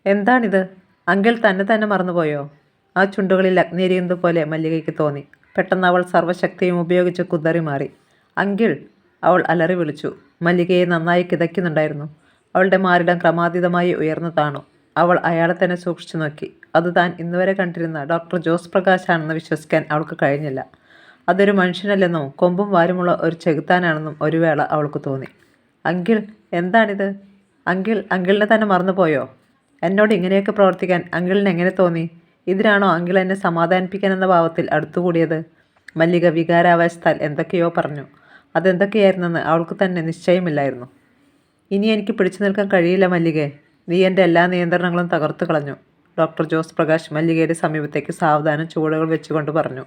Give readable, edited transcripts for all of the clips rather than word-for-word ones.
എന്താണിത്? അങ്കിൾ തന്നെ തന്നെ മറന്നുപോയോ? ആ ചുണ്ടുകളിൽ അഗ്നിയെരിയുന്നത് പോലെ മല്ലികയ്ക്ക് തോന്നി. പെട്ടെന്ന് അവൾ സർവ്വശക്തിയും ഉപയോഗിച്ച് കുതറി മാറി. അങ്കിൾ! അവൾ അലറി വിളിച്ചു. മല്ലികയെ നന്നായി കിതയ്ക്കുന്നുണ്ടായിരുന്നു. അവളുടെ മാറിടം ക്രമാതീതമായി ഉയർന്നു താണു. അവൾ അയാളെ തന്നെ സൂക്ഷിച്ചു നോക്കി. അത് താൻ ഇന്നുവരെ കണ്ടിരുന്ന ഡോക്ടർ ജോസ് പ്രകാശാണെന്ന് വിശ്വസിക്കാൻ അവൾക്ക് കഴിഞ്ഞില്ല. അതൊരു മനുഷ്യനല്ലെന്നും കൊമ്പും വാലുമുള്ള ഒരു ചെകുത്താനാണെന്നും ഒരു വേള അവൾക്ക് തോന്നി. അങ്കിൾ! എന്താണിത്? അങ്കിളിനെ തന്നെ മറന്നുപോയോ? എന്നോട് ഇങ്ങനെയൊക്കെ പ്രവർത്തിക്കാൻ അങ്കിളിന് എങ്ങനെ തോന്നി? ഇതിനാണോ അങ്കിൾ എന്നെ സമാധാനിപ്പിക്കാനെന്ന ഭാവത്തിൽ അടുത്തുകൂടിയത്? മല്ലിക വികാരാവേശത്താൽ എന്തൊക്കെയോ പറഞ്ഞു. അതെന്തൊക്കെയായിരുന്നെന്ന് അവൾക്ക് തന്നെ നിശ്ചയമില്ലായിരുന്നു. ഇനി എനിക്ക് പിടിച്ചു നിൽക്കാൻ കഴിയില്ല മല്ലികേ. നീ എൻ്റെ എല്ലാ നിയന്ത്രണങ്ങളും തകർത്തു കളഞ്ഞു. ഡോക്ടർ ജോസ് പ്രകാശ് മല്ലികയുടെ സമീപത്തേക്ക് സാവധാനം ചുവടുകൾ വെച്ചുകൊണ്ട് പറഞ്ഞു.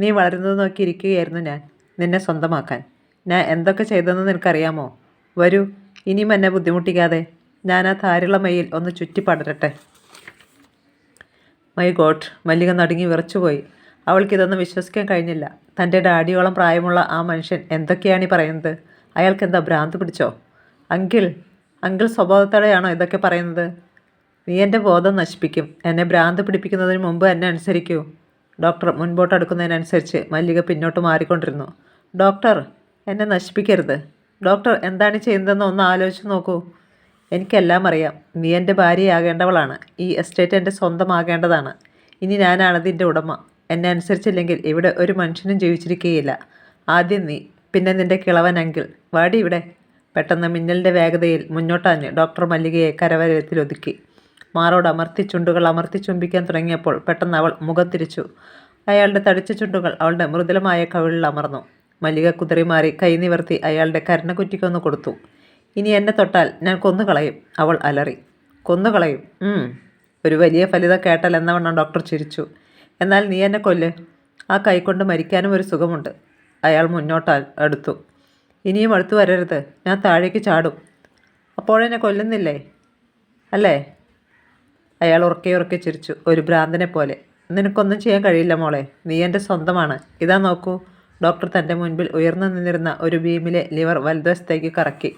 നീ വളരുന്നത് നോക്കി ഇരിക്കുകയായിരുന്നു ഞാൻ, നിന്നെ സ്വന്തമാക്കാൻ. ഞാൻ എന്തൊക്കെ ചെയ്തതെന്ന് നിനക്കറിയാമോ? വരൂ, ഇനിയും എന്നെ ബുദ്ധിമുട്ടിക്കാതെ. ഞാൻ ആ താരുള്ള മയിൽ ഒന്ന് ചുറ്റി പടരട്ടെ. My God! മല്ലിക നടുങ്ങി വിറച്ചുപോയി. അവൾക്കിതൊന്നും വിശ്വസിക്കാൻ കഴിഞ്ഞില്ല. തൻ്റെ ഡാഡിയോളം പ്രായമുള്ള ആ മനുഷ്യൻ എന്തൊക്കെയാണ് ഈ പറയുന്നത്? അയാൾക്കെന്താ ഭ്രാന്ത് പിടിച്ചോ? അങ്കിൾ സ്വഭാവത്തോടെയാണോ ഇതൊക്കെ പറയുന്നത്? നീ എൻ്റെ ബോധം നശിപ്പിക്കും. എന്നെ ഭ്രാന്ത് പിടിപ്പിക്കുന്നതിന് മുമ്പ് എന്നെ അനുസരിക്കൂ. ഡോക്ടർ മുൻപോട്ടെടുക്കുന്നതിനനുസരിച്ച് മല്ലിക പിന്നോട്ട് മാറിക്കൊണ്ടിരുന്നു. ഡോക്ടർ, എന്നെ നശിപ്പിക്കരുത്. ഡോക്ടർ എന്താണ് ചെയ്യുന്നതെന്ന് ഒന്ന് ആലോചിച്ച് നോക്കൂ. എനിക്കെല്ലാം അറിയാം. നീ എൻ്റെ ഭാര്യയാകേണ്ടവളാണ്. ഈ എസ്റ്റേറ്റ് എൻ്റെ സ്വന്തമാകേണ്ടതാണ്. ഇനി ഞാനാണ് ഇതിൻ്റെ ഉടമ. എന്നെ അനുസരിച്ചില്ലെങ്കിൽ ഇവിടെ ഒരു മനുഷ്യനും ജീവിച്ചിരിക്കുകയില്ല. ആദ്യം നീ, പിന്നെ നിൻ്റെ കിളവൻ അങ്കിൾ. വാടി ഇവിടെ. പെട്ടെന്ന് മിന്നലിൻ്റെ വേഗതയിൽ മുന്നോട്ടാഞ്ഞ് ഡോക്ടർ മല്ലികയെ കരവരത്തിലൊതുക്കി. മാറോട് അമർത്തി ചുണ്ടുകൾ അമർത്തി ചുംബിക്കാൻ തുടങ്ങിയപ്പോൾ പെട്ടെന്ന് അവൾ മുഖം തിരിച്ചു. അയാളുടെ തടിച്ച ചുണ്ടുകൾ അവളുടെ മൃദുലമായ കവിളിൽ അമർന്നു. മല്ലിക കുതറിമാറി കൈ നിവർത്തി അയാളുടെ കരണക്കുറ്റിക്കൊന്ന് കൊടുത്തു. ഇനി എന്നെ തൊട്ടാൽ ഞാൻ കൊന്നുകളയും, അവൾ അലറി. കൊന്നുകളയും? ഒരു വലിയ ഫലിതം കേട്ടാൽ എന്നവണ്ണം ഡോക്ടർ ചിരിച്ചു. എന്നാൽ നീ എന്നെ കൊല്ല്. ആ കൈകൊണ്ട് മരിക്കാനും ഒരു സുഖമുണ്ട്. അയാൾ അടുത്തു. ഇനിയും അടുത്തു വരരുത്, ഞാൻ താഴേക്ക് ചാടും. അപ്പോഴെന്നെ കൊല്ലുന്നില്ലേ അല്ലേ? അയാൾ ഉറക്കെ ചിരിച്ചു, ഒരു ഭ്രാന്തനെ പോലെ. നിനക്കൊന്നും ചെയ്യാൻ കഴിയില്ല മോളെ, നീ എൻ്റെ സ്വന്തമാണ്. ഇതാ നോക്കൂ. ഡോക്ടർ തൻ്റെ മുൻപിൽ ഉയർന്നു നിന്നിരുന്ന ഒരു ബീമിലെ ലിവർ വലതുവശത്തേക്ക് കറക്കി.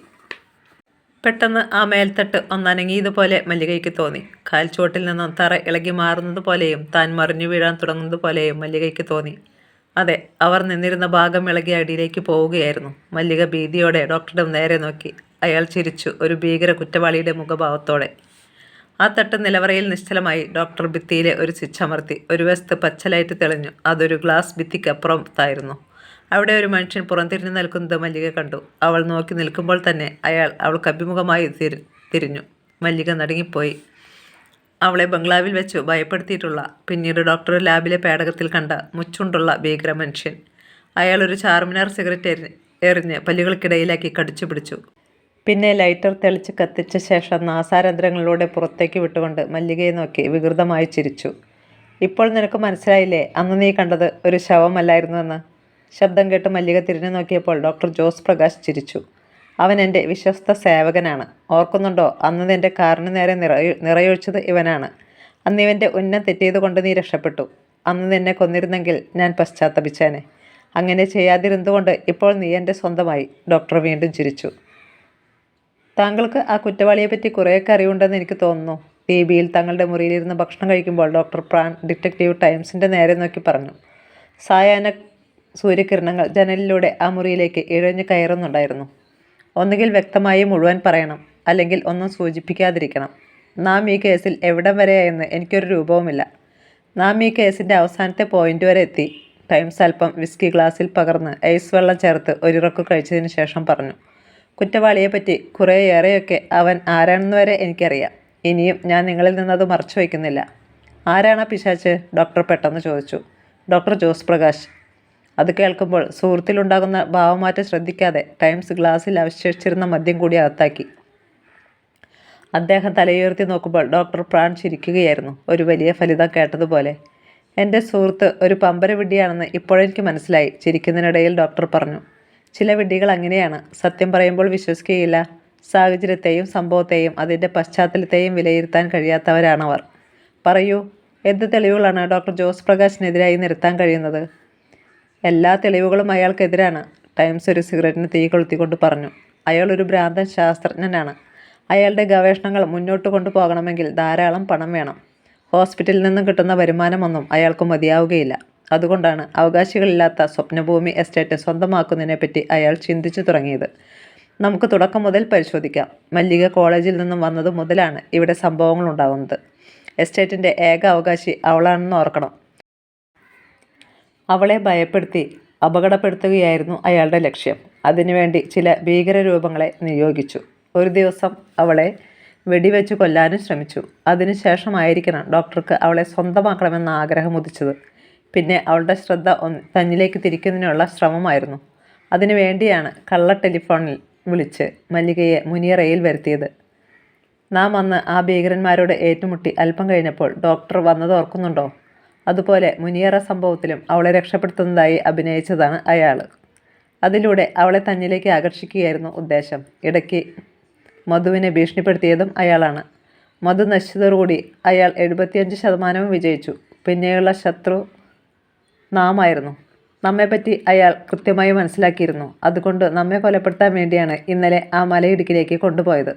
പെട്ടെന്ന് ആ മേൽത്തട്ട് ഒന്നനങ്ങിയതുപോലെ മല്ലികയ്ക്ക് തോന്നി. കാൽച്ചുവട്ടിൽ നിന്നും തറ ഇളകി മാറുന്നത് പോലെയും താൻ മറിഞ്ഞു വീഴാൻ തുടങ്ങുന്നത് പോലെയും മല്ലികയ്ക്ക് തോന്നി. അതെ, അവർ നിന്നിരുന്ന ഭാഗം ഇളകി അടിയിലേക്ക് പോവുകയായിരുന്നു. മല്ലിക ഭീതിയോടെ ഡോക്ടറുടെ നേരെ നോക്കി. അയാൾ ചിരിച്ചു, ഒരു ഭീകര കുറ്റവാളിയുടെ മുഖഭാവത്തോടെ. ആ തട്ട് നിലവറയിൽ നിശ്ചലമായി. ഡോക്ടർ ഭിത്തിയിലെ ഒരു സ്വിച്ച് അമർത്തി. ഒരു വശത്ത് പച്ച ലൈറ്റ് തെളിഞ്ഞു. അതൊരു ഗ്ലാസ് ഭിത്തിക്കപ്പുറത്തായിരുന്നു. അവിടെ ഒരു മനുഷ്യൻ പുറംതിരിഞ്ഞു നിൽക്കുന്നത് മല്ലിക കണ്ടു. അവൾ നോക്കി നിൽക്കുമ്പോൾ തന്നെ അയാൾ അവൾക്ക് അഭിമുഖമായി തിരിഞ്ഞു. മല്ലിക നടുങ്ങിപ്പോയി. അവളെ ബംഗ്ലാവിൽ വെച്ചു ഭയപ്പെടുത്തിയിട്ടുള്ള, പിന്നീട് ഡോക്ടർ ലാബിലെ പേടകത്തിൽ കണ്ട മുച്ചുണ്ടുള്ള ഭീകര മനുഷ്യൻ. അയാൾ ഒരു ചാർമിനാർ സിഗരറ്റ് എറിഞ്ഞ് പല്ലുകൾക്കിടയിലാക്കി കടിച്ചു പിടിച്ചു. പിന്നെ ലൈറ്റർ തെളിച്ച് കത്തിച്ച ശേഷം നാസാരന്ധ്രങ്ങളിലൂടെ പുറത്തേക്ക് വിട്ടുകൊണ്ട് മല്ലികയെ നോക്കി വികൃതമായി ചിരിച്ചു. ഇപ്പോൾ നിനക്ക് മനസ്സിലായില്ലേ അന്ന് നീ കണ്ടത് ഒരു ശവമല്ലായിരുന്നുവെന്ന്? ശബ്ദം കേട്ട് മല്ലിക തിരിഞ്ഞു നോക്കിയപ്പോൾ ഡോക്ടർ ജോസ് പ്രകാശ് ചിരിച്ചു. അവൻ എൻ്റെ വിശ്വസ്ത സേവകനാണ്. ഓർക്കുന്നുണ്ടോ, അന്ന് നിൻ്റെ കാറിന് നേരെ നിറയൊഴിച്ചത് ഇവനാണ്. അന്ന് ഇവൻ്റെ ഉന്നം തെറ്റിയതുകൊണ്ട് നീ രക്ഷപ്പെട്ടു. അന്ന് നിന്നെ കൊന്നിരുന്നെങ്കിൽ ഞാൻ പശ്ചാത്തപിച്ചേനെ. അങ്ങനെ ചെയ്യാതിരുന്നുകൊണ്ട് ഇപ്പോൾ നീ എൻ്റെ സ്വന്തമായി. ഡോക്ടർ വീണ്ടും ചിരിച്ചു. താങ്കൾക്ക് ആ കുറ്റവാളിയെപ്പറ്റി കുറേയൊക്കെ അറിവുണ്ടെന്ന് എനിക്ക് തോന്നുന്നു. ടി.ബിയിൽ തങ്ങളുടെ മുറിയിലിരുന്ന് ഭക്ഷണം കഴിക്കുമ്പോൾ ഡോക്ടർ പ്രാൺ ഡിറ്റക്റ്റീവ് ടൈംസിൻ്റെ നേരെ നോക്കി പറഞ്ഞു. സായാഹ്ന സൂര്യകിരണങ്ങൾ ജനലിലൂടെ ആ മുറിയിലേക്ക് ഇഴഞ്ഞു കയറുന്നുണ്ടായിരുന്നു. ഒന്നുകിൽ വ്യക്തമായി മുഴുവൻ പറയണം, അല്ലെങ്കിൽ ഒന്നും സൂചിപ്പിക്കാതിരിക്കണം. നാം ഈ കേസിൽ എവിടം വരെയായെന്ന് എനിക്കൊരു രൂപവുമില്ല. നാം ഈ കേസിൻ്റെ അവസാനത്തെ പോയിന്റ് വരെ എത്തി. ടൈംസ് അല്പം വിസ്കി ഗ്ലാസ്സിൽ പകർന്ന് ഐസ് വെള്ളം ചേർത്ത് ഒരിറക്കു കഴിച്ചതിന് ശേഷം പറഞ്ഞു. കുറ്റവാളിയെപ്പറ്റി കുറേയേറെയൊക്കെ അവൻ ആരാണെന്ന് വരെ എനിക്കറിയാം. ഇനിയും ഞാൻ നിങ്ങളിൽ നിന്നത് മറച്ചു വയ്ക്കുന്നില്ല. ആരാണ് ആ പിശാച്ച്? ഡോക്ടർ പെട്ടെന്ന് ചോദിച്ചു. ഡോക്ടർ ജോസ് പ്രകാശ്. അത് കേൾക്കുമ്പോൾ സുഹൃത്തിലുണ്ടാകുന്ന ഭാവമാറ്റം ശ്രദ്ധിക്കാതെ ടൈംസ് ഗ്ലാസ്സിൽ അവശേഷിച്ചിരുന്ന മദ്യം കൂടി അകത്താക്കി. അദ്ദേഹം തലയുയർത്തി നോക്കുമ്പോൾ ഡോക്ടർ പ്രാൺ ചിരിക്കുകയായിരുന്നു, ഒരു വലിയ ഫലിതം കേട്ടതുപോലെ. എൻ്റെ സുഹൃത്ത് ഒരു പമ്പര വിഡ്ഢിയാണെന്ന് ഇപ്പോഴെനിക്ക് മനസ്സിലായി. ചിരിക്കുന്നതിനിടയിൽ ഡോക്ടർ പറഞ്ഞു. ചില വിഡ്ഢികൾ അങ്ങനെയാണ്. സത്യം പറയുമ്പോൾ വിശ്വസിക്കുകയില്ല. സാഹചര്യത്തെയും സംഭവത്തെയും അതിൻ്റെ പശ്ചാത്തലത്തെയും വിലയിരുത്താൻ കഴിയാത്തവരാണവർ. പറയൂ, എന്ത് തെളിവുകളാണ് ഡോക്ടർ ജോസ് പ്രകാശിനെതിരായി നിരത്താൻ കഴിയുന്നത്? എല്ലാ തെളിവുകളും അയാൾക്കെതിരാണ്. ടൈംസ് ഒരു സിഗരറ്റിന് തീ കൊളുത്തിക്കൊണ്ട് പറഞ്ഞു. അയാൾ ഒരു ഭ്രാന്തൻ ശാസ്ത്രജ്ഞനാണ്. അയാളുടെ ഗവേഷണങ്ങൾ മുന്നോട്ട് കൊണ്ടുപോകണമെങ്കിൽ ധാരാളം പണം വേണം. ഹോസ്പിറ്റലിൽ നിന്നും കിട്ടുന്ന വരുമാനമൊന്നും അയാൾക്ക് മതിയാവുകയില്ല. അതുകൊണ്ടാണ് അവകാശികളില്ലാത്ത സ്വപ്നഭൂമി എസ്റ്റേറ്റ് സ്വന്തമാക്കുന്നതിനെപ്പറ്റി അയാൾ ചിന്തിച്ചു തുടങ്ങിയത്. നമുക്ക് തുടക്കം മുതൽ പരിശോധിക്കാം. മല്ലിക കോളേജിൽ നിന്നും വന്നത് മുതലാണ് ഇവിടെ സംഭവങ്ങൾ ഉണ്ടാകുന്നത്. എസ്റ്റേറ്റിൻ്റെ ഏക അവകാശി അവളാണെന്ന് ഓർക്കണം. അവളെ ഭയപ്പെടുത്തി അപകടപ്പെടുത്തുകയായിരുന്നു അയാളുടെ ലക്ഷ്യം. അതിനുവേണ്ടി ചില ഭീകരരൂപങ്ങളെ നിയോഗിച്ചു. ഒരു ദിവസം അവളെ വെടിവെച്ച് കൊല്ലാനും ശ്രമിച്ചു. അതിനുശേഷമായിരിക്കണം ഡോക്ടർക്ക് അവളെ സ്വന്തമാക്കണമെന്ന ആഗ്രഹം ഉദിച്ചത്. പിന്നെ അവളുടെ ശ്രദ്ധ തന്നിലേക്ക് തിരിക്കുന്നതിനുള്ള ശ്രമമായിരുന്നു. അതിനുവേണ്ടിയാണ് കള്ള ടെലിഫോണിൽ വിളിച്ച് മല്ലികയെ മുനിയറയിൽ വരുത്തിയത്. നാം അന്ന് ആ ഭീകരന്മാരോട് ഏറ്റുമുട്ടി അല്പം കഴിഞ്ഞപ്പോൾ ഡോക്ടർ വന്നത് ഓർക്കുന്നുണ്ടോ? അതുപോലെ മുനിയറ സംഭവത്തിലും അവളെ രക്ഷപ്പെടുത്തുന്നതായി അഭിനയിച്ചതാണ് അയാൾ. അതിലൂടെ അവളെ തന്നിലേക്ക് ആകർഷിക്കുകയായിരുന്നു ഉദ്ദേശം. ഇടയ്ക്ക് മധുവിനെ ഭീഷണിപ്പെടുത്തിയതും അയാളാണ്. മധു നശിച്ചതോടുകൂടി അയാൾ 75% വിജയിച്ചു. പിന്നെയുള്ള ശത്രു നാമായിരുന്നു. നമ്മെപ്പറ്റി അയാൾ കൃത്യമായി മനസ്സിലാക്കിയിരുന്നു. അതുകൊണ്ട് നമ്മെ കൊലപ്പെടുത്താൻ വേണ്ടിയാണ് ഇന്നലെ ആ മലയിടുക്കിലേക്ക് കൊണ്ടുപോയത്.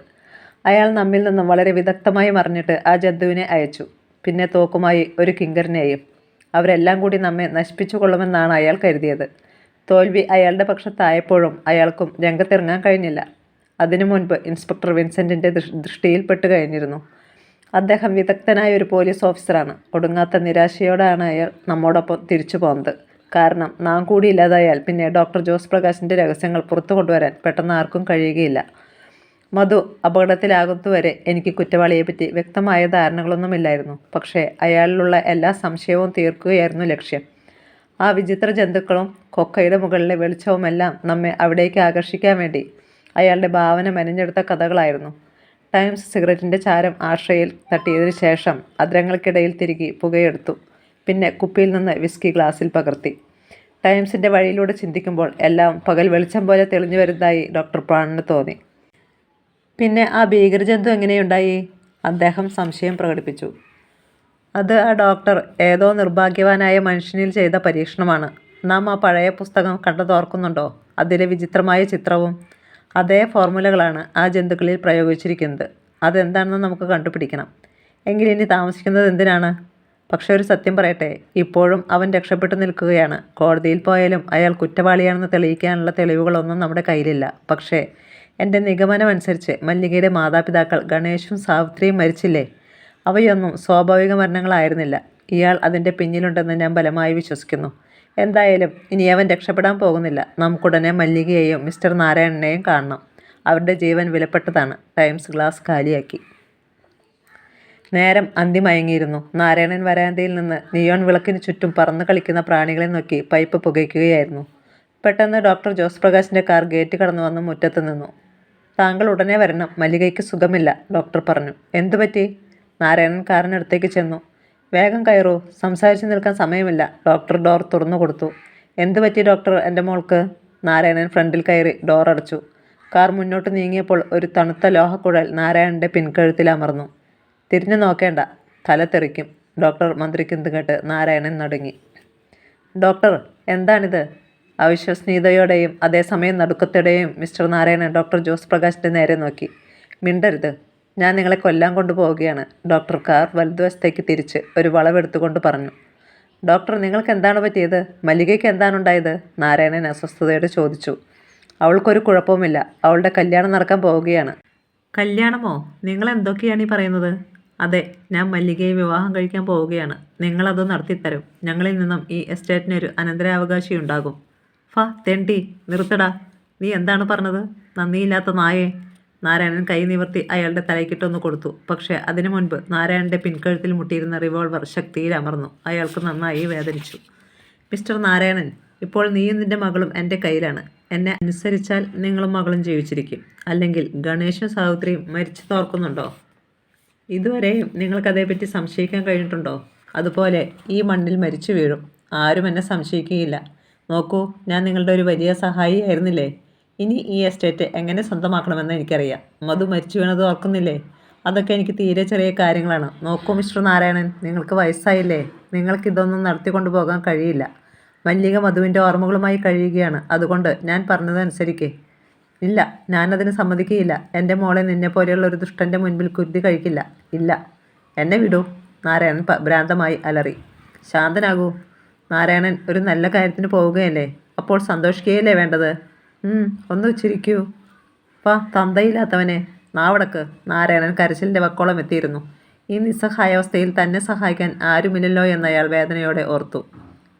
അയാൾ നമ്മിൽ നിന്നും വളരെ വിദഗ്ധമായി മറിഞ്ഞിട്ട് ആ ജന്തുവിനെ അയച്ചു. പിന്നെ തോക്കുമായി ഒരു കിങ്കരനെയും. അവരെല്ലാം കൂടി നമ്മെ നശിപ്പിച്ചു കൊള്ളുമെന്നാണ് അയാൾ കരുതിയത്. തോൽവി അയാളുടെ പക്ഷത്തായപ്പോഴും അയാൾക്കും രംഗത്തിറങ്ങാൻ കഴിഞ്ഞില്ല. അതിനു മുൻപ് ഇൻസ്പെക്ടർ വിൻസെൻറ്റിൻ്റെ ദൃഷ്ടിയിൽപ്പെട്ട് കഴിഞ്ഞിരുന്നു. അദ്ദേഹം വിദഗ്ധനായ ഒരു പോലീസ് ഓഫീസറാണ്. ഒടുങ്ങാത്ത നിരാശയോടാണ് അയാൾ നമ്മോടൊപ്പം തിരിച്ചു പോകുന്നത്. കാരണം നാം കൂടി ഇല്ലാതായാൽ പിന്നെ ഡോക്ടർ ജോസ് പ്രകാശിൻ്റെ രഹസ്യങ്ങൾ പുറത്തു കൊണ്ടുവരാൻ പെട്ടെന്ന് ആർക്കും കഴിയുകയില്ല. മധു അപകടത്തിലാകുന്നതുവരെ എനിക്ക് കുറ്റവാളിയെപ്പറ്റി വ്യക്തമായ ധാരണകളൊന്നുമില്ലായിരുന്നു. പക്ഷേ അയാളിലുള്ള എല്ലാ സംശയവും തീർക്കുകയായിരുന്നു ലക്ഷ്യം. ആ വിചിത്ര ജന്തുക്കളും കൊക്കയുടെ മുകളിലെ വെളിച്ചവുമെല്ലാം നമ്മെ അവിടേക്ക് ആകർഷിക്കാൻ വേണ്ടി അയാളുടെ ഭാവന മെനഞ്ഞെടുത്ത കഥകളായിരുന്നു. ടൈംസ് സിഗരറ്റിൻ്റെ ചാരം ആശ്രയിൽ തട്ടിയതിനു ശേഷം അദ്രങ്ങൾക്കിടയിൽ തിരുകി പുകയെടുത്തു. പിന്നെ കുപ്പിയിൽ നിന്ന് വിസ്കി ഗ്ലാസ്സിൽ പകർത്തി. ടൈംസിൻ്റെ വഴിയിലൂടെ ചിന്തിക്കുമ്പോൾ എല്ലാം പകൽ വെളിച്ചം പോലെ തെളിഞ്ഞു വരുന്നതായി ഡോക്ടർ പ്രാണിന് തോന്നി. പിന്നെ ആ ഭീകരജന്തു എങ്ങനെയുണ്ടായി? അദ്ദേഹം സംശയം പ്രകടിപ്പിച്ചു. അത് ആ ഡോക്ടർ ഏതോ നിർഭാഗ്യവാനായ മനുഷ്യനിൽ ചെയ്ത പരീക്ഷണമാണ്. നാം ആ പഴയ പുസ്തകം കണ്ടതോർക്കുന്നുണ്ടോ? അതിലെ വിചിത്രമായ ചിത്രവും അതേ ഫോർമുലകളാണ് ആ ജന്തുക്കളിൽ പ്രയോഗിച്ചിരിക്കുന്നത്. അതെന്താണെന്ന് നമുക്ക് കണ്ടുപിടിക്കണം. എങ്കിലിനി താമസിക്കുന്നത് എന്തിനാണ്? പക്ഷെ ഒരു സത്യം പറയട്ടെ, ഇപ്പോഴും അവൻ രക്ഷപ്പെട്ടു നിൽക്കുകയാണ്. കോടതിയിൽ പോയാലും അയാൾ കുറ്റവാളിയാണെന്ന് തെളിയിക്കാനുള്ള തെളിവുകളൊന്നും നമ്മുടെ കയ്യിലില്ല. പക്ഷേ എൻ്റെ നിഗമനമനുസരിച്ച് മല്ലികയുടെ മാതാപിതാക്കൾ ഗണേശും സാവിത്രിയും മരിച്ചില്ലേ? അവയൊന്നും സ്വാഭാവിക മരണങ്ങളായിരുന്നില്ല. ഇയാൾ അതിൻ്റെ പിന്നിലുണ്ടെന്ന് ഞാൻ ബലമായി വിശ്വസിക്കുന്നു. എന്തായാലും ഇനി അവൻ രക്ഷപ്പെടാൻ പോകുന്നില്ല. നമുക്കുടനെ മല്ലികയെയും മിസ്റ്റർ നാരായണനെയും കാണണം. അവരുടെ ജീവൻ വിലപ്പെട്ടതാണ്. ടൈംസ് ഗ്ലാസ് കാലിയാക്കി. നേരം അന്തിമയങ്ങിയിരുന്നു. നാരായണൻ വരാന്തയിൽ നിന്ന് നിയോൺ വിളക്കിന് ചുറ്റും പറന്നു കളിക്കുന്ന പ്രാണികളെ നോക്കി പൈപ്പ് പുകയ്ക്കുകയായിരുന്നു. പെട്ടെന്ന് ഡോക്ടർ ജോസ് പ്രകാശിൻ്റെ കാർ ഗേറ്റ് കടന്നു വന്ന് മുറ്റത്ത് നിന്നു. താങ്കൾ ഉടനെ വരണം, മല്ലികയ്ക്ക് സുഖമില്ല, ഡോക്ടർ പറഞ്ഞു. എന്തുപറ്റി? നാരായണൻ കാറിനടുത്തേക്ക് ചെന്നു. വേഗം കയറൂ, സംസാരിച്ച് നിൽക്കാൻ സമയമില്ല. ഡോക്ടർ ഡോർ തുറന്നു കൊടുത്തു. എന്തുപറ്റി ഡോക്ടർ എൻ്റെ മോൾക്ക്? നാരായണൻ ഫ്രണ്ടിൽ കയറി ഡോർ അടച്ചു. കാർ മുന്നോട്ട് നീങ്ങിയപ്പോൾ ഒരു തണുത്ത ലോഹക്കുഴൽ നാരായണൻ്റെ പിൻകഴുത്തിൽ അമർന്നു. തിരിഞ്ഞു നോക്കേണ്ട, തല തെറിക്കും, ഡോക്ടർ മന്ത്രിക്കുന്നത് കേട്ട് നാരായണൻ നടുങ്ങി. ഡോക്ടർ, എന്താണിത്? അവിശ്വസനീയതയോടെയും അതേസമയം നടുക്കത്തോടെയും മിസ്റ്റർ നാരായണൻ ഡോക്ടർ ജോസ് പ്രകാശിൻ്റെ നേരെ നോക്കി. മിണ്ടരുത്, ഞാൻ നിങ്ങളെ കൊല്ലാൻ കൊണ്ടുപോവുകയാണ്, ഡോക്ടർ കാർ വലതുവശത്തേക്ക് തിരിച്ച് ഒരു വളവെടുത്തുകൊണ്ട് പറഞ്ഞു. ഡോക്ടർ, നിങ്ങൾക്ക് എന്താണ് പറ്റിയത്? മല്ലികയ്ക്ക് എന്താണുണ്ടായത്? നാരായണൻ അസ്വസ്ഥതയോടെ ചോദിച്ചു. അവൾക്കൊരു കുഴപ്പവുമില്ല, അവളുടെ കല്യാണം നടക്കാൻ പോവുകയാണ്. കല്യാണമോ? നിങ്ങൾ എന്തൊക്കെയാണ് ഈ പറയുന്നത്? അതെ, ഞാൻ മല്ലികയെ വിവാഹം കഴിക്കാൻ പോവുകയാണ്. നിങ്ങളത് നടത്തിത്തരും. ഞങ്ങളിൽ നിന്നും ഈ എസ്റ്റേറ്റിനൊരു അനന്തരാവകാശി ഉണ്ടാകും. തെണ്ടി, നിർത്തടാ. നീ എന്താണ് പറഞ്ഞത്? നന്ദിയില്ലാത്ത നായേ. നാരായണൻ കൈ നിവർത്തി അയാളുടെ തലയ്ക്കിട്ടൊന്ന് കൊടുത്തു. പക്ഷേ അതിനു മുൻപ് നാരായണൻ്റെ പിൻകഴുത്തിൽ മുട്ടിയിരുന്ന റിവോൾവർ ശക്തിയിൽ അമർന്നു. അയാൾക്ക് നന്നായി വേദനിച്ചു. മിസ്റ്റർ നാരായണൻ, ഇപ്പോൾ നീയും നിൻ്റെ മകളും എൻ്റെ കയ്യിലാണ്. എന്നെ അനുസരിച്ചാൽ നിങ്ങളും മകളും ജീവിച്ചിരിക്കും. അല്ലെങ്കിൽ ഗണേശും സാവിത്രിയും മരിച്ചു തോർക്കുന്നുണ്ടോ? ഇതുവരെയും നിങ്ങൾക്കതേപ്പറ്റി സംശയിക്കാൻ കഴിഞ്ഞിട്ടുണ്ടോ? അതുപോലെ ഈ മണ്ണിൽ മരിച്ചു വീഴും. ആരും എന്നെ സംശയിക്കുകയില്ല. നോക്കൂ, ഞാൻ നിങ്ങളുടെ ഒരു വലിയ സഹായിയായിരുന്നില്ലേ? ഇനി ഈ എസ്റ്റേറ്റ് എങ്ങനെ സ്വന്തമാക്കണമെന്ന് എനിക്കറിയാം. മധു മരിച്ചു വീണത് ഓർക്കുന്നില്ലേ? അതൊക്കെ എനിക്ക് തീരെ ചെറിയ കാര്യങ്ങളാണ്. നോക്കൂ മിസ്റ്റർ നാരായണൻ, നിങ്ങൾക്ക് വയസ്സായില്ലേ? നിങ്ങൾക്കിതൊന്നും നടത്തിക്കൊണ്ടു പോകാൻ കഴിയില്ല. മല്ലിക മധുവിൻ്റെ ഓർമ്മകളുമായി കഴിയുകയാണ്. അതുകൊണ്ട് ഞാൻ പറഞ്ഞതനുസരിക്ക്. ഇല്ല, ഞാനതിന് സമ്മതിക്കുകയില്ല. എൻ്റെ മോളെ നിന്നെപ്പോലെയുള്ള ഒരു ദുഷ്ടൻ്റെ മുൻപിൽ കുരുതി കഴിക്കില്ല. ഇല്ല, എന്നെ വിടൂ. നാരായണൻ ഭ്രാന്തമായി അലറി. ശാന്തനാകൂ. നാരായണൻ ഒരു നല്ല കാര്യത്തിന് പോവുകയല്ലേ? അപ്പോൾ സന്തോഷിക്കുകയല്ലേ വേണ്ടത്? ഒന്ന് ചിരിക്കൂ. തന്തയില്ലാത്തവനെ, നാവടക്ക്. നാരായണൻ കരച്ചിലിൻ്റെ വക്കോളം എത്തിയിരുന്നു. ഈ നിസ്സഹായാവസ്ഥയിൽ തന്നെ സഹായിക്കാൻ ആരുമില്ലല്ലോ എന്നയാൾ വേദനയോടെ ഓർത്തു.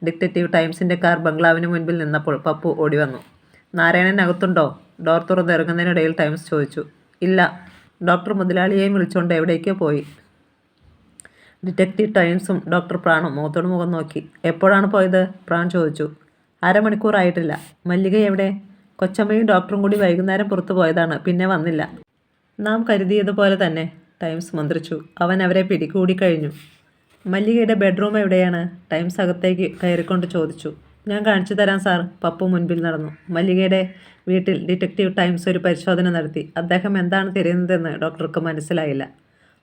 ഡിറ്റക്റ്റീവ് ടൈംസിൻ്റെ കാർ ബംഗ്ലാവിന് മുൻപിൽ നിന്നപ്പോൾ പപ്പു ഓടി വന്നു. നാരായണൻ അകത്തുണ്ടോ? ഡോർ തുറന്നിറങ്ങുന്നതിനിടയിൽ ടൈംസ് ചോദിച്ചു. ഇല്ല, ഡോക്ടർ മുതലാളിയെയും വിളിച്ചുകൊണ്ട് എവിടേക്കോ പോയി. ഡിറ്റക്റ്റീവ് ടൈംസും ഡോക്ടർ പ്രാണും മുഖത്തോട് മുഖം നോക്കി. എപ്പോഴാണ് പോയത്? പ്രാൺ ചോദിച്ചു. അരമണിക്കൂറായിട്ടില്ല. മല്ലിക എവിടെ? കൊച്ചമ്മയും ഡോക്ടറും കൂടി വൈകുന്നേരം പുറത്തു പോയതാണ്, പിന്നെ വന്നില്ല. നാം കരുതിയതുപോലെ തന്നെ, ടൈംസ് മന്ത്രിച്ചു. അവൻ അവരെ പിടികൂടിക്കഴിഞ്ഞു. മല്ലികയുടെ ബെഡ്റൂം എവിടെയാണ്? ടൈംസ് അകത്തേക്ക് കയറിക്കൊണ്ട് ചോദിച്ചു. ഞാൻ കാണിച്ചു തരാം സാർ. പപ്പു മുൻപിൽ നടന്നു. മല്ലികയുടെ വീട്ടിൽ ഡിറ്റക്റ്റീവ് ടൈംസ് ഒരു പരിശോധന നടത്തി. അദ്ദേഹം എന്താണ് തിരയുന്നതെന്ന് ഡോക്ടർക്ക് മനസ്സിലായില്ല.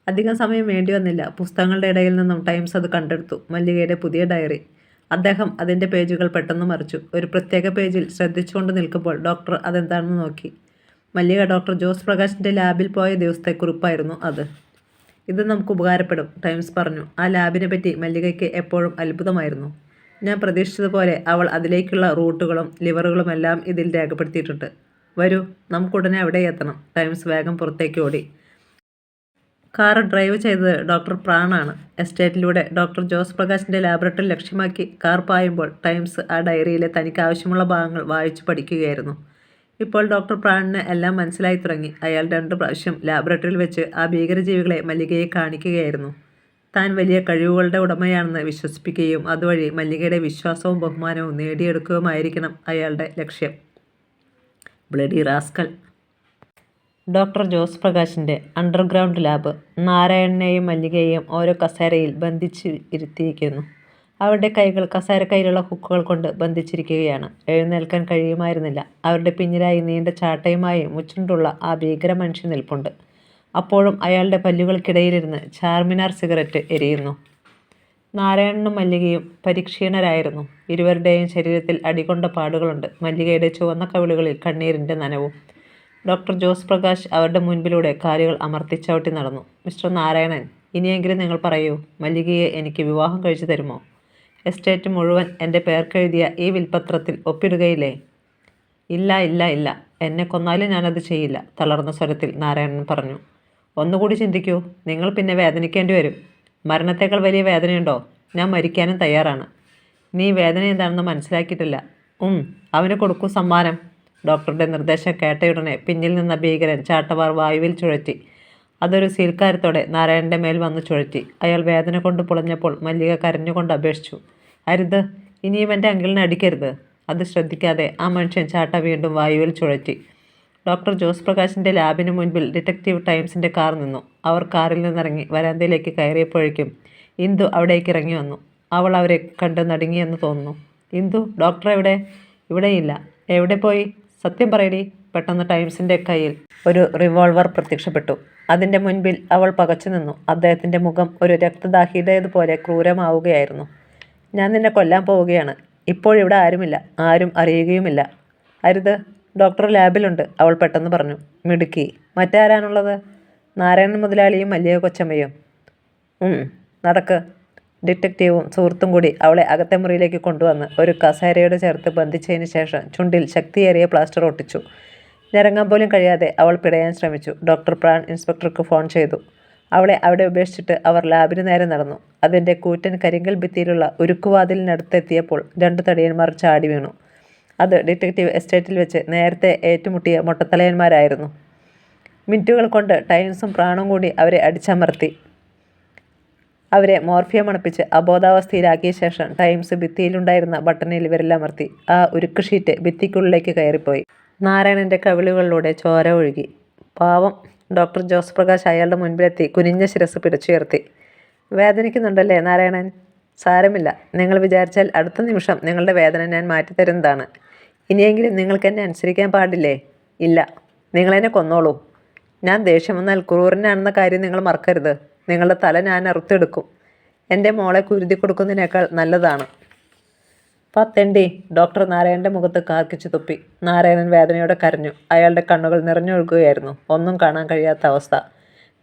അധികം സമയം വേണ്ടി വന്നില്ല. പുസ്തകങ്ങളുടെ ഇടയിൽ നിന്നും ടൈംസ് അത് കണ്ടെടുത്തു. മല്ലികയുടെ പുതിയ ഡയറി. അദ്ദേഹം അതിൻ്റെ പേജുകൾ പെട്ടെന്ന് മറിച്ചു. ഒരു പ്രത്യേക പേജിൽ ശ്രദ്ധിച്ചുകൊണ്ട് നിൽക്കുമ്പോൾ ഡോക്ടർ അതെന്താണെന്ന് നോക്കി. മല്ലിക ഡോക്ടർ ജോസ് പ്രകാശിൻ്റെ ലാബിൽ പോയ ദിവസത്തെ കുറിപ്പായിരുന്നു അത്. ഇത് നമുക്ക് ഉപകാരപ്പെടും, ടൈംസ് പറഞ്ഞു. ആ ലാബിനെ പറ്റി മല്ലികയ്ക്ക് എപ്പോഴും അത്ഭുതമായിരുന്നു. ഞാൻ പ്രതീക്ഷിച്ചതുപോലെ അവൾ അതിലേക്കുള്ള റൂട്ടുകളും ലിവറുകളുമെല്ലാം ഇതിൽ രേഖപ്പെടുത്തിയിട്ടുണ്ട്. വരൂ, നമുക്കുടനെ അവിടെ എത്തണം. ടൈംസ് വേഗം പുറത്തേക്ക് ഓടി. കാർ ഡ്രൈവ് ചെയ്തത് ഡോക്ടർ പ്രാണാണ്. എസ്റ്റേറ്റിലൂടെ ഡോക്ടർ ജോസ് പ്രകാശിൻ്റെ ലാബറട്ടറി ലക്ഷ്യമാക്കി കാർ പായുമ്പോൾ ടൈംസ് ആ ഡയറിയിലെ തനിക്ക് ആവശ്യമുള്ള ഭാഗങ്ങൾ വായിച്ചു പഠിക്കുകയായിരുന്നു. ഇപ്പോൾ ഡോക്ടർ പ്രാണിന് എല്ലാം മനസ്സിലായി തുടങ്ങി. അയാൾ 2 പ്രാവശ്യം ലാബറട്ടറിയിൽ വെച്ച് ആ ഭീകരജീവികളെ മല്ലികയെ കാണിക്കുകയായിരുന്നു. താൻ വലിയ കഴിവുകളുടെ ഉടമയാണെന്ന് വിശ്വസിപ്പിക്കുകയും അതുവഴി മല്ലികയുടെ വിശ്വാസവും ബഹുമാനവും നേടിയെടുക്കുകയുമായിരിക്കണം അയാളുടെ ലക്ഷ്യം. Bloody rascal. ഡോക്ടർ ജോസ് പ്രകാശിൻ്റെ അണ്ടർഗ്രൗണ്ട് ലാബ്. നാരായണനെയും മല്ലികയെയും ഓരോ കസേരയിൽ ബന്ധിച്ച് ഇരുത്തിയിരിക്കുന്നു. അവരുടെ കൈകൾ കസേരക്കൈയിലുള്ള ഹുക്കുകൾ കൊണ്ട് ബന്ധിച്ചിരിക്കുകയാണ്. എഴുന്നേൽക്കാൻ കഴിയുമായിരുന്നില്ല. അവരുടെ പിന്നിലായി നീണ്ട ചാട്ടയുമായി മുച്ചുണ്ടുള്ള ആ ഭീകര മനുഷ്യൻ നിൽപ്പുണ്ട്. അപ്പോഴും അയാളുടെ പല്ലുകൾക്കിടയിലിരുന്ന് ചാർമിനാർ സിഗരറ്റ് എരിയുന്നു. നാരായണനും മല്ലികയും പരിക്ഷീണരായിരുന്നു. ഇരുവരുടെയും ശരീരത്തിൽ അടികൊണ്ട പാടുകളുണ്ട്. മല്ലികയുടെ ചുവന്ന കവിളുകളിൽ കണ്ണീരിൻ്റെ നനവും. ഡോക്ടർ ജോസ് പ്രകാശ് അവരുടെ മുൻപിലൂടെ കാലുകൾ അമർത്തിച്ചവിട്ടി നടന്നു. മിസ്റ്റർ നാരായണൻ, ഇനിയെങ്കിലും നിങ്ങൾ പറയൂ, മല്ലികയെ എനിക്ക് വിവാഹം കഴിച്ചു തരുമോ? എസ്റ്റേറ്റ് മുഴുവൻ എൻ്റെ പേർക്കെഴുതിയ ഈ വിൽപത്രത്തിൽ ഒപ്പിടുകയില്ലേ? ഇല്ല ഇല്ല ഇല്ല, എന്നെ കൊന്നാലും ഞാനത് ചെയ്യില്ല, തളർന്ന സ്വരത്തിൽ നാരായണൻ പറഞ്ഞു. ഒന്നുകൂടി ചിന്തിക്കൂ, നിങ്ങൾ പിന്നെ വേദനിക്കേണ്ടി വരും. മരണത്തേക്കാൾ വലിയ വേദനയുണ്ടോ? ഞാൻ മരിക്കാനും തയ്യാറാണ്. നീ വേദന എന്താണെന്ന് മനസ്സിലാക്കിയിട്ടില്ല. അവന് കൊടുക്കൂ സമ്മാനം. ഡോക്ടറുടെ നിർദ്ദേശം കേട്ടയുടനെ പിന്നിൽ നിന്ന ഭീകരൻ ചാട്ടവാർ വായുവിൽ ചുഴറ്റി. അതൊരു സീൽക്കാരത്തോടെ നാരായണൻ്റെ മേൽ വന്നു ചുഴറ്റി. അയാൾ വേദന കൊണ്ട് പുളഞ്ഞപ്പോൾ മല്ലിക കരഞ്ഞുകൊണ്ട് അപേക്ഷിച്ചു. അരുത്, ഇനിയും എൻ്റെ അങ്കിളിനെ അടിക്കരുത്. അത് ശ്രദ്ധിക്കാതെ ആ മനുഷ്യൻ ചാട്ട വീണ്ടും വായുവിൽ ചുഴറ്റി. ഡോക്ടർ ജോസ് പ്രകാശിൻ്റെ ലാബിന് മുൻപിൽ ഡിറ്റക്റ്റീവ് ടൈംസിൻ്റെ കാർ നിന്നു. അവർ കാറിൽ നിന്നിറങ്ങി വരാന്തയിലേക്ക് കയറിയപ്പോഴേക്കും ഇന്ദു അവിടേക്ക് ഇറങ്ങി വന്നു. അവൾ അവരെ കണ്ട് നടുങ്ങിയെന്ന് തോന്നുന്നു. ഇന്ദു, ഡോക്ടർ എവിടെ? ഇവിടെയില്ല. എവിടെ പോയി? സത്യം പറയടി. പെട്ടെന്ന് ടൈംസിൻ്റെ കയ്യിൽ ഒരു റിവോൾവർ പ്രത്യക്ഷപ്പെട്ടു. അതിൻ്റെ മുൻപിൽ അവൾ പകച്ചു നിന്നു. അദ്ദേഹത്തിൻ്റെ മുഖം ഒരു രക്തദാഹിയുടേതുപോലെ ക്രൂരമാവുകയായിരുന്നു. ഞാൻ നിന്നെ കൊല്ലാൻ പോവുകയാണ്. ഇപ്പോഴിവിടെ ആരുമില്ല, ആരും അറിയുകയുമില്ല. അരുത്, ഡോക്ടർ ലാബിലുണ്ട്, അവൾ പെട്ടെന്ന് പറഞ്ഞു. മിടുക്കി. മറ്റാരാണുള്ളത്? നാരായണൻ മുതലാളിയും മല്ലിക കൊച്ചമ്മയും. നടക്ക്. ഡിറ്റക്റ്റീവും സുഹൃത്തും കൂടി അവളെ അകത്തെ മുറിയിലേക്ക് കൊണ്ടുവന്ന് ഒരു കസേരയോട് ചേർത്ത് ബന്ധിച്ചതിന് ശേഷം ചുണ്ടിൽ ശക്തിയേറിയ പ്ലാസ്റ്റർ ഒട്ടിച്ചു. ഞരങ്ങാൻ പോലും കഴിയാതെ അവൾ പിടയാൻ ശ്രമിച്ചു. ഡോക്ടർ പ്രാൺ ഇൻസ്പെക്ടർക്ക് ഫോൺ ചെയ്തു. അവളെ അവിടെ ഉപേക്ഷിച്ചിട്ട് അവർ ലാബിന് നേരെ നടന്നു. അതിൻ്റെ കൂറ്റൻ കരിങ്കൽ ഭിത്തിയിലുള്ള ഉരുക്കുവാതിലിനടുത്തെത്തിയപ്പോൾ 2 തടിയന്മാർ ചാടി വീണു. അത് ഡിറ്റക്റ്റീവ് എസ്റ്റേറ്റിൽ വെച്ച് നേരത്തെ ഏറ്റുമുട്ടിയ മൊട്ടത്തലയന്മാരായിരുന്നു. മിനിറ്റുകൾ കൊണ്ട് ടൈംസും പ്രാണും കൂടി അവരെ അടിച്ചമർത്തി. അവരെ മോർഫിയം മണപ്പിച്ച് അബോധാവസ്ഥയിലാക്കിയ ശേഷം ടൈംസ് ഭിത്തിയിലുണ്ടായിരുന്ന ബട്ടണിൽ വിരലമർത്തി. ആ ഉരുക്ക് ഷീറ്റ് ഭിത്തിക്കുള്ളിലേക്ക് കയറിപ്പോയി. നാരായണൻ്റെ കവിളുകളിലൂടെ ചോര ഒഴുകി. പാവം. ഡോക്ടർ ജോസ് പ്രകാശ് അയാളുടെ മുൻപിലെത്തി കുനിഞ്ഞ ശിരസ് പിടിച്ചുയർത്തി. വേദനിക്കുന്നുണ്ടല്ലേ നാരായണൻ? സാരമില്ല. നിങ്ങൾ വിചാരിച്ചാൽ അടുത്ത നിമിഷം നിങ്ങളുടെ വേദന ഞാൻ മാറ്റിത്തരുന്നതാണ്. ഇനിയെങ്കിലും നിങ്ങൾക്കെന്നെ അനുസരിക്കാൻ പാടില്ലേ? ഇല്ല, നിങ്ങളെന്നെ കൊന്നോളൂ. ഞാൻ ദേഷ്യം വന്നാൽ ക്രൂരനാണെന്ന കാര്യം നിങ്ങൾ മറക്കരുത്. നിങ്ങളുടെ തല ഞാൻ അറുത്തെടുക്കും. എൻ്റെ മോളെ കുരുതി കൊടുക്കുന്നതിനേക്കാൾ നല്ലതാണ്. തെണ്ടി. ഡോക്ടർ നാരായണന്റെ മുഖത്ത് കാർക്കിച്ചു തുപ്പി. നാരായണൻ വേദനയോടെ കരഞ്ഞു. അയാളുടെ കണ്ണുകൾ നിറഞ്ഞൊഴുകുകയായിരുന്നു. ഒന്നും കാണാൻ കഴിയാത്ത അവസ്ഥ.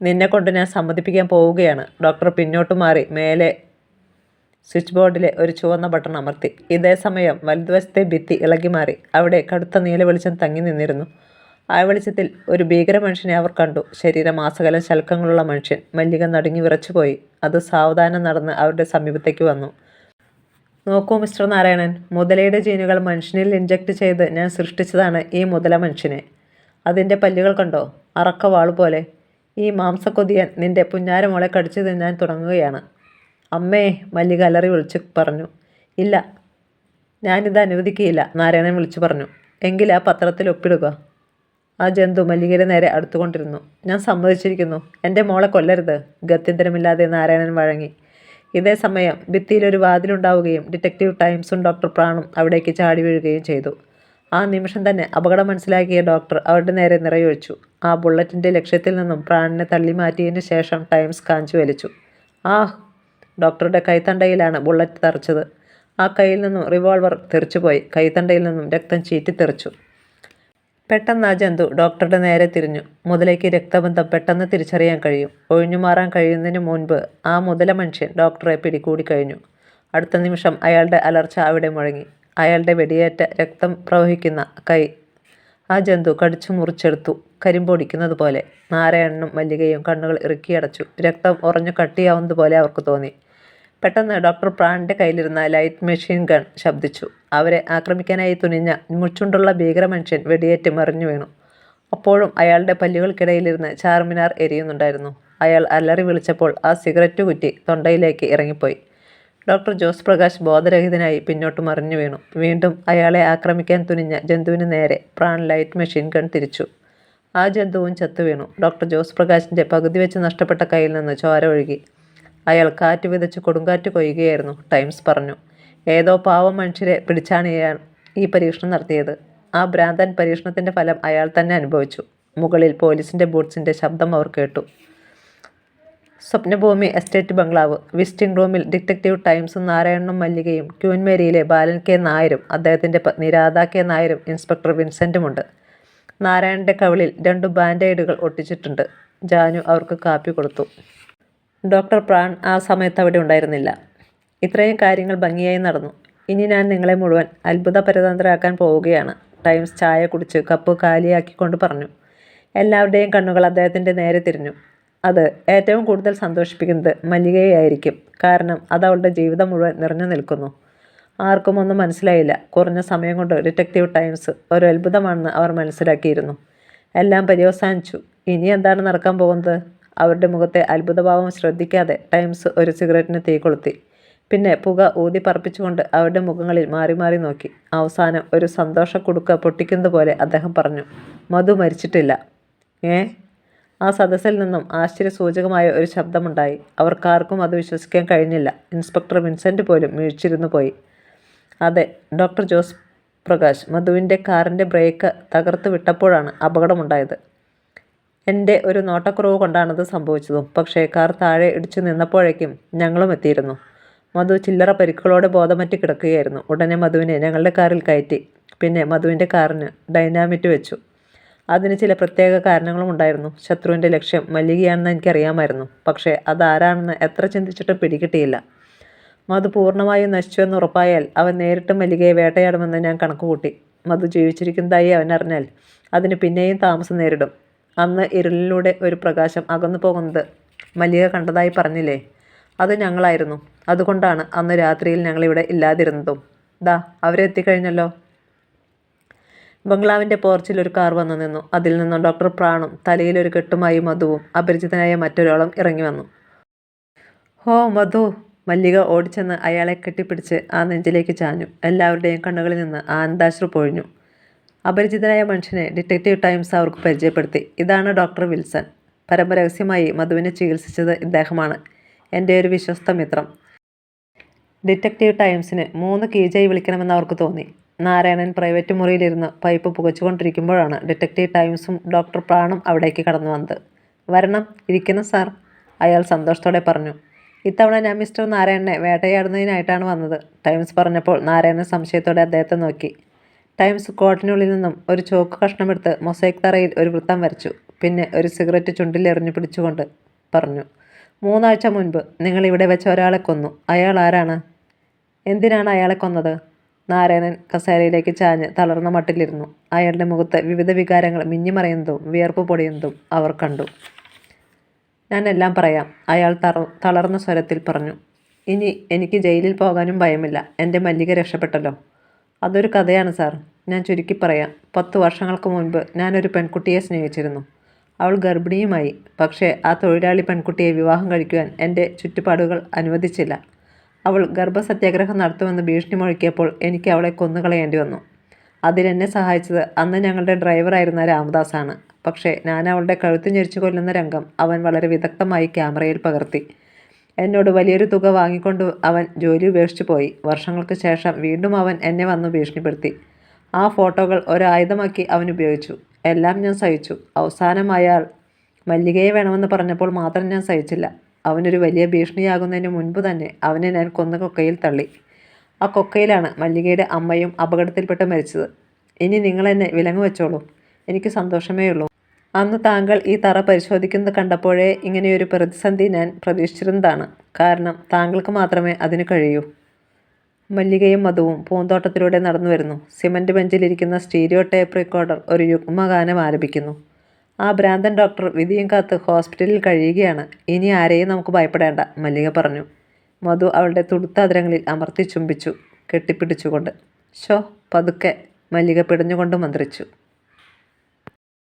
നിന്നെക്കൊണ്ട് ഞാൻ സമ്മതിപ്പിക്കാൻ പോവുകയാണ്. ഡോക്ടർ പിന്നോട്ട് മാറി മേലെ സ്വിച്ച് ബോർഡിലെ ഒരു ചുവന്ന ബട്ടൺ അമർത്തി. ഇതേ സമയം വലതുവശത്തെ ഭിത്തി ഇളകി മാറി. അവിടെ കടുത്ത നീല വെളിച്ചം തങ്ങി നിന്നിരുന്നു. ആ വെളിച്ചത്തിൽ ഒരു ഭീകര മനുഷ്യനെ അവർ കണ്ടു. ശരീരമാസകലം ശൽക്കങ്ങളുള്ള മനുഷ്യൻ. മല്ലിക നടുങ്ങി വിറച്ചുപോയി. അത് സാവധാനം നടന്ന് അവരുടെ സമീപത്തേക്ക് വന്നു. നോക്കൂ മിസ്റ്റർ നാരായണൻ, മുതലയുടെ ജീനുകൾ മനുഷ്യനിൽ ഇൻജക്റ്റ് ചെയ്ത് ഞാൻ സൃഷ്ടിച്ചതാണ് ഈ മുതല മനുഷ്യനെ. അതിൻ്റെ പല്ലുകൾ കണ്ടോ, അറക്ക വാളുപോലെ. ഈ മാംസക്കൊതിയൻ നിന്റെ പുഞ്ഞാരമോളെ കടിച്ചു തിന്നാൻ തുടങ്ങുകയാണ്. അമ്മേ, മല്ലിക അലറി വിളിച്ചു പറഞ്ഞു. ഇല്ല, ഞാനിത് അനുവദിക്കുകയില്ല, നാരായണൻ വിളിച്ചു പറഞ്ഞു. എങ്കിൽ ആ പത്രത്തിൽ ഒപ്പിടുക. ആ ജന്തു മല്ലികയുടെ നേരെ അടുത്തുകൊണ്ടിരുന്നു. ഞാൻ സമ്മതിച്ചിരിക്കുന്നു. എൻ്റെ മോളെ കൊല്ലരുത്. ഗത്യന്തരമില്ലാതെ നാരായണൻ വഴങ്ങി. ഇതേ സമയം ഭിത്തിയിലൊരു വാതിലുണ്ടാവുകയും ഡിറ്റക്റ്റീവ് ടൈംസും ഡോക്ടർ പ്രാണും അവിടേക്ക് ചാടി വീഴുകയും ചെയ്തു. ആ നിമിഷം തന്നെ അപകടം മനസ്സിലാക്കിയ ഡോക്ടർ അവരുടെ നേരെ നിറയൊഴിച്ചു. ആ ബുള്ളറ്റിൻ്റെ ലക്ഷ്യത്തിൽ നിന്നും പ്രാണിനെ തള്ളി മാറ്റിയതിന് ശേഷം ടൈംസ് കാഞ്ചു വലിച്ചു. ഡോക്ടറുടെ കൈത്തണ്ടയിലാണ് ബുള്ളറ്റ് തെറിച്ചത്. ആ കയ്യിൽ നിന്നും റിവോൾവർ തെറിച്ചുപോയി. കൈത്തണ്ടയിൽ നിന്നും രക്തം ചീറ്റിത്തെറിച്ചു. പെട്ടെന്ന് ആ ജന്തു ഡോക്ടറുടെ നേരെ തിരിഞ്ഞു. മുതലേക്ക് രക്തബന്ധം പെട്ടെന്ന് തിരിച്ചറിയാൻ കഴിയും. ഒഴിഞ്ഞുമാറാൻ കഴിയുന്നതിന് മുൻപ് ആ മുതല മനുഷ്യൻ ഡോക്ടറെ പിടികൂടി കഴിഞ്ഞു. അടുത്ത നിമിഷം അയാളുടെ അലർച്ച അവിടെ മുഴങ്ങി. അയാളുടെ വെടിയേറ്റ രക്തം പ്രവഹിക്കുന്ന കൈ ആ ജന്തു കടിച്ചു മുറിച്ചെടുത്തു, കരിമ്പൊടിക്കുന്നത് പോലെ. നാരായണനും മല്ലികയും കണ്ണുകൾ ഇറുക്കിയടച്ചു. രക്തം ഉറഞ്ഞു കട്ടിയാവുന്നത് പോലെ അവർക്ക് തോന്നി. പെട്ടെന്ന് ഡോക്ടർ പ്രാണിൻ്റെ കയ്യിലിരുന്ന ലൈറ്റ് മെഷീൻ ഗൺ ശബ്ദിച്ചു. അവരെ ആക്രമിക്കാനായി തുനിഞ്ഞ മുച്ചുണ്ടുള്ള ഭീകര മനുഷ്യൻ വെടിയേറ്റ് മറിഞ്ഞു വീണു. അപ്പോഴും അയാളുടെ പല്ലുകൾക്കിടയിലിരുന്ന് ചാർമിനാർ എരിയുന്നുണ്ടായിരുന്നു. അയാൾ അലറി വിളിച്ചപ്പോൾ ആ സിഗരറ്റ് കുറ്റി തൊണ്ടയിലേക്ക് ഇറങ്ങിപ്പോയി. ഡോക്ടർ ജോസ് പ്രകാശ് ബോധരഹിതനായി പിന്നോട്ട് മറിഞ്ഞു വീണു. വീണ്ടും അയാളെ ആക്രമിക്കാൻ തുനിഞ്ഞ ജന്തുവിന് നേരെ പ്രാൺ ലൈറ്റ് മെഷീൻ ഗൺ തിരിച്ചു. ആ ജന്തുവും ചത്തുവീണു. ഡോക്ടർ ജോസ് പ്രകാശിൻ്റെ പകുതി വെച്ച് നഷ്ടപ്പെട്ട കയ്യിൽ നിന്ന് ചോര ഒഴുകി. അയാൾ കാറ്റ് വിതച്ച് കൊടുങ്കാറ്റ് കൊയ്യുകയായിരുന്നു, ടൈംസ് പറഞ്ഞു. ഏതോ പാവം മനുഷ്യരെ പിടിച്ചാണ് ഈ പരീക്ഷണം നടത്തിയത്. ആ ഭ്രാന്തൻ പരീക്ഷണത്തിൻ്റെ ഫലം അയാൾ തന്നെ അനുഭവിച്ചു. മുകളിൽ പോലീസിൻ്റെ ബൂട്ട്സിൻ്റെ ശബ്ദം അവർ കേട്ടു. സ്വപ്നഭൂമി എസ്റ്റേറ്റ് ബംഗ്ലാവ്. വിസിറ്റിംഗ് റൂമിൽ ഡിറ്റക്റ്റീവ് ടൈംസും നാരായണനും മല്ലികയും ക്യൂൻ മേരിയിലെ ബാലൻ കെ നായരും അദ്ദേഹത്തിൻ്റെ പത്നി രാധ കെ നായരും ഇൻസ്പെക്ടർ വിൻസെൻറ്റുമുണ്ട്. നാരായണൻ്റെ കവിളിൽ 2 ബാൻഡേഡുകൾ ഒട്ടിച്ചിട്ടുണ്ട്. ജാനു അവർക്ക് കാപ്പി കൊടുത്തു. ഡോക്ടർ പ്രാൺ ആ സമയത്ത് അവിടെ ഉണ്ടായിരുന്നില്ല. ഇത്രയും കാര്യങ്ങൾ ഭംഗിയായി നടന്നു. ഇനി ഞാൻ നിങ്ങളെ മുഴുവൻ അത്ഭുതപരതന്ത്രരാക്കാൻ പോവുകയാണ്. ടൈംസ് ചായ കുടിച്ച് കപ്പ് കാലിയാക്കിക്കൊണ്ട് പറഞ്ഞു. എല്ലാവരുടെയും കണ്ണുകൾ അദ്ദേഹത്തിൻ്റെ നേരെ തിരിഞ്ഞു. അത് ഏറ്റവും കൂടുതൽ സന്തോഷിപ്പിക്കുന്നത് മല്ലികയായിരിക്കും. കാരണം അത് അവളുടെ ജീവിതം മുഴുവൻ നിറഞ്ഞു നിൽക്കുന്നു. ആർക്കും ഒന്നും മനസ്സിലായില്ല. കുറഞ്ഞ സമയം കൊണ്ട് ഡിറ്റക്റ്റീവ് ടൈംസ് ഒരു അത്ഭുതമാണെന്ന് അവർ മനസ്സിലാക്കിയിരുന്നു. എല്ലാം പര്യവസാനിച്ചു. ഇനി എന്താണ് നടക്കാൻ പോകുന്നത്? അവരുടെ മുഖത്തെ അത്ഭുതഭാവം ശ്രദ്ധിക്കാതെ ടൈംസ് ഒരു സിഗരറ്റിന് തീ കൊളുത്തി. പിന്നെ പുക ഊതി പറപ്പിച്ചുകൊണ്ട് അവരുടെ മുഖങ്ങളിൽ മാറി മാറി നോക്കി. അവസാനം ഒരു സന്തോഷക്കുടുക്ക പൊട്ടിക്കുന്നത് പോലെ അദ്ദേഹം പറഞ്ഞു, മധു മരിച്ചിട്ടില്ല. ആ സദസ്സിൽ നിന്നും ആശ്ചര്യസൂചകമായ ഒരു ശബ്ദമുണ്ടായി. അവർക്കാർക്കും അത് വിശ്വസിക്കാൻ കഴിഞ്ഞില്ല. ഇൻസ്പെക്ടർ വിൻസെൻ്റ് പോലും വീഴ്ചിരുന്നു പോയി. അതെ, ഡോക്ടർ ജോസ് പ്രകാശ്, മധുവിൻ്റെ കാറിൻ്റെ ബ്രേക്ക് തകർത്ത് വിട്ടപ്പോഴാണ് അപകടമുണ്ടായത്. എൻ്റെ ഒരു നോട്ടക്കുറവ് കൊണ്ടാണത് സംഭവിച്ചതും. പക്ഷേ കാർ താഴെ ഇടിച്ചു നിന്നപ്പോഴേക്കും ഞങ്ങളും എത്തിയിരുന്നു. മധു ചില്ലറ പരിക്കുകളോടെ ബോധമറ്റ് കിടക്കുകയായിരുന്നു. ഉടനെ മധുവിനെ ഞങ്ങളുടെ കാറിൽ കയറ്റി. പിന്നെ മധുവിൻ്റെ കാറിന് ഡൈനാമിറ്റ് വെച്ചു. അതിന് ചില പ്രത്യേക കാരണങ്ങളും ഉണ്ടായിരുന്നു. ശത്രുവിൻ്റെ ലക്ഷ്യം മല്ലികയാണെന്ന് എനിക്കറിയാമായിരുന്നു. പക്ഷേ അതാരാണെന്ന് എത്ര ചിന്തിച്ചിട്ടും പിടികിട്ടിയില്ല. മധു പൂർണ്ണമായും നശിച്ചുവെന്ന് ഉറപ്പായാൽ അവൻ നേരിട്ട് മല്ലികയെ വേട്ടയാടുമെന്ന് ഞാൻ കണക്കുകൂട്ടി. മധു ജീവിച്ചിരിക്കുന്നതായി അവനറിഞ്ഞാൽ അതിന് പിന്നെയും താമസം നേരിടും. അന്ന് ഇരുളിലൂടെ ഒരു പ്രകാശം അകന്നു പോകുന്നത് മല്ലിക കണ്ടതായി പറഞ്ഞില്ലേ? അത് ഞങ്ങളായിരുന്നു. അതുകൊണ്ടാണ് അന്ന് രാത്രിയിൽ ഞങ്ങളിവിടെ ഇല്ലാതിരുന്നതും. അവരെത്തിക്കഴിഞ്ഞല്ലോ. ബംഗ്ലാവിൻ്റെ പോർച്ചിൽ ഒരു കാർ വന്നു നിന്നു. അതിൽ നിന്നും ഡോക്ടർ പ്രാണും തലയിലൊരു കെട്ടുമായി മധുവും അപരിചിതനായ മറ്റൊരാളും ഇറങ്ങി വന്നു. ഹോ മധു! മല്ലിക ഓടിച്ചെന്ന് അയാളെ കെട്ടിപ്പിടിച്ച് ആ നെഞ്ചിലേക്ക് ചാഞ്ഞു. എല്ലാവരുടെയും കണ്ണുകളിൽ നിന്ന് ആനന്ദാശ്രു പൊഴിഞ്ഞു. അപരിചിതനായ മനുഷ്യനെ ഡിറ്റക്റ്റീവ് ടൈംസ് അവർക്ക് പരിചയപ്പെടുത്തി. ഇതാണ് ഡോക്ടർ വിൽസൺ. പരമരഹസ്യമായി മധുവിനെ ചികിത്സിച്ചത് ഇദ്ദേഹമാണ്. എൻ്റെ ഒരു വിശ്വസ്ത മിത്രം. ഡിറ്റക്റ്റീവ് ടൈംസിന് 3 കീജായി വിളിക്കണമെന്ന് അവർക്ക് തോന്നി. നാരായണൻ പ്രൈവറ്റ് മുറിയിലിരുന്ന് പൈപ്പ് പുകച്ചുകൊണ്ടിരിക്കുമ്പോഴാണ് ഡിറ്റക്റ്റീവ് ടൈംസും ഡോക്ടർ പ്രാണും അവിടേക്ക് കടന്നു വന്നത്. വരണം, ഇരിക്കണം സാർ, അയാൾ സന്തോഷത്തോടെ പറഞ്ഞു. ഇത്തവണ ഞാൻ മിസ്റ്റർ നാരായണനെ വേട്ടയാടുന്നതിനായിട്ടാണ് വന്നത്. ടൈംസ് പറഞ്ഞപ്പോൾ നാരായണൻ സംശയത്തോടെ അദ്ദേഹത്തെ നോക്കി. ടൈംസ് കോട്ടിനുള്ളിൽ നിന്നും ഒരു ചോക്ക് കഷ്ണമെടുത്ത് മൊസൈക്ക് തറയിൽ ഒരു വൃത്തം വരച്ചു. പിന്നെ ഒരു സിഗരറ്റ് ചുണ്ടിലെറിഞ്ഞു പിടിച്ചുകൊണ്ട് പറഞ്ഞു, 3 ആഴ്ച മുൻപ് നിങ്ങൾ ഇവിടെ വെച്ച് ഒരാളെ കൊന്നു. അയാൾ ആരാണ്? എന്തിനാണ് അയാളെ കൊന്നത്? നാരായണൻ കസേരയിലേക്ക് ചാഞ്ഞ് തളർന്ന മട്ടിലിരുന്നു. അയാളുടെ മുഖത്ത് വിവിധ വികാരങ്ങൾ മിന്നിമറയുന്നതും വിയർപ്പ് പൊടിയുന്നതും അവർ കണ്ടു. ഞാൻ എല്ലാം പറയാം, അയാൾ തളർന്ന സ്വരത്തിൽ പറഞ്ഞു. ഇനി എനിക്ക് ജയിലിൽ പോകാനും ഭയമില്ല. എൻ്റെ മല്ലിക രക്ഷപ്പെട്ടല്ലോ. അതൊരു കഥയാണ് സാർ. ഞാൻ ചുരുക്കി പറയാം. 10 വർഷങ്ങൾക്ക് മുൻപ് ഞാനൊരു പെൺകുട്ടിയെ സ്നേഹിച്ചിരുന്നു. അവൾ ഗർഭിണിയുമായി. പക്ഷേ ആ തൊഴിലാളി പെൺകുട്ടിയെ വിവാഹം കഴിക്കുവാൻ എൻ്റെ ചുറ്റുപാടുകൾ അനുവദിച്ചില്ല. അവൾ ഗർഭസത്യാഗ്രഹം നടത്തുമെന്ന് ഭീഷണി മുഴക്കിയപ്പോൾ എനിക്ക് അവളെ കൊന്നുകളയേണ്ടി വന്നു. അതിലെന്നെ സഹായിച്ചത് അന്ന് ഞങ്ങളുടെ ഡ്രൈവറായിരുന്ന രാമദാസാണ്. പക്ഷേ ഞാൻ അവളുടെ കഴുത്ത് ഞെരിച്ചു കൊല്ലുന്ന രംഗം അവൻ വളരെ വിദഗ്ധമായി ക്യാമറയിൽ പകർത്തി. എന്നോട് വലിയൊരു തുക വാങ്ങിക്കൊണ്ട് അവൻ ജോലി ഉപേക്ഷിച്ചു പോയി. വർഷങ്ങൾക്ക് ശേഷം വീണ്ടും അവൻ എന്നെ വന്നു ഭീഷണിപ്പെടുത്തി. ആ ഫോട്ടോകൾ ഒരായുധമാക്കി അവൻ ഉപയോഗിച്ചു. എല്ലാം ഞാൻ സഹിച്ചു. അവസാനം അയാൾ മല്ലികയെ വേണമെന്ന് പറഞ്ഞപ്പോൾ മാത്രം ഞാൻ സഹിച്ചില്ല. അവനൊരു വലിയ ഭീഷണിയാകുന്നതിന് മുൻപ് തന്നെ അവനെ ഞാൻ കൊന്ന കൊക്കയിൽ തള്ളി. ആ കൊക്കയിലാണ് മല്ലികയുടെ അമ്മയും അപകടത്തിൽപ്പെട്ട് മരിച്ചത്. ഇനി നിങ്ങളെന്നെ വിലങ്ങ് വെച്ചോളൂ. എനിക്ക് സന്തോഷമേ ഉള്ളൂ. അന്ന് താങ്കൾ ഈ തറ പരിശോധിക്കുന്നത് കണ്ടപ്പോഴേ ഇങ്ങനെയൊരു പ്രതിസന്ധി ഞാൻ പ്രതീക്ഷിച്ചിരുന്നതാണ്. കാരണം താങ്കൾക്ക് മാത്രമേ അതിന് കഴിയൂ. മല്ലികയും മധുവും പൂന്തോട്ടത്തിലൂടെ നടന്നു വരുന്നു. സിമൻറ്റ് ബെഞ്ചിലിരിക്കുന്ന സ്റ്റീരിയോ ടേപ്പ് റെക്കോർഡർ ഒരു യുഗ്മഗാനം ആലപിക്കുന്നു. ആ ഭ്രാന്തൻ ഡോക്ടർ വിധിയും കാത്ത് ഹോസ്പിറ്റലിൽ കഴിയുകയാണ്. ഇനി ആരെയും നമുക്ക് ഭയപ്പെടേണ്ട, മല്ലിക പറഞ്ഞു. മധു അവളുടെ തുടുത്ത അതിരങ്ങളിൽ അമർത്തി ചുംബിച്ചു, കെട്ടിപ്പിടിച്ചുകൊണ്ട്. ശോ, പതുക്കെ, മല്ലിക പിടഞ്ഞുകൊണ്ട് മന്ത്രിച്ചു.